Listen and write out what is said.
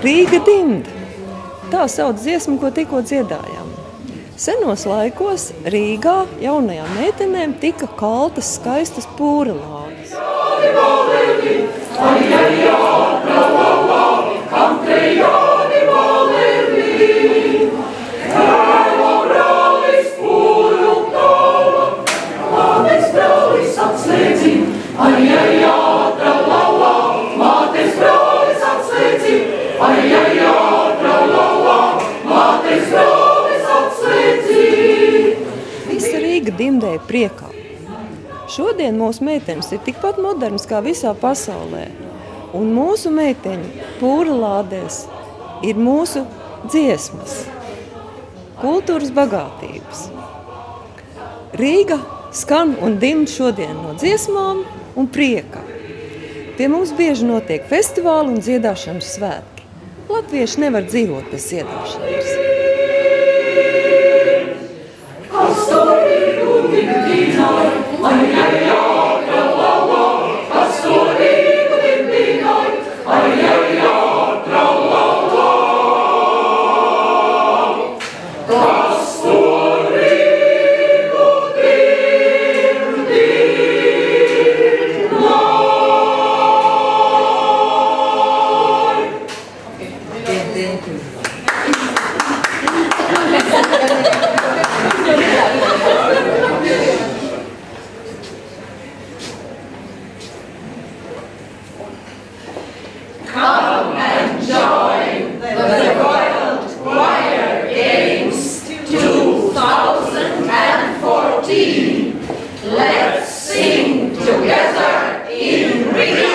Rīga dimd. Tā sauc dziesmu, ko tikko dziedājām. Senos laikos Rīgā jaunajām meitenēm tika kaltas skaistas pūrelādes. Visa Rīga dimdēja priekā. Šodien mūsu meitenes ir tikpat modernas kā visā pasaulē. Un mūsu meiteņu pūrelādēs ir mūsu dziesmas, kultūras bagātības. Rīga skan un dimd šodien no dziesmām un prieka. Pie mums bieži notiek festivāli un dziedāšanas svētki. Latvieši nevar dzīvot bez dziedāšanas. Come and join the Royal Choir Games 2014. Let's sing together in Rio.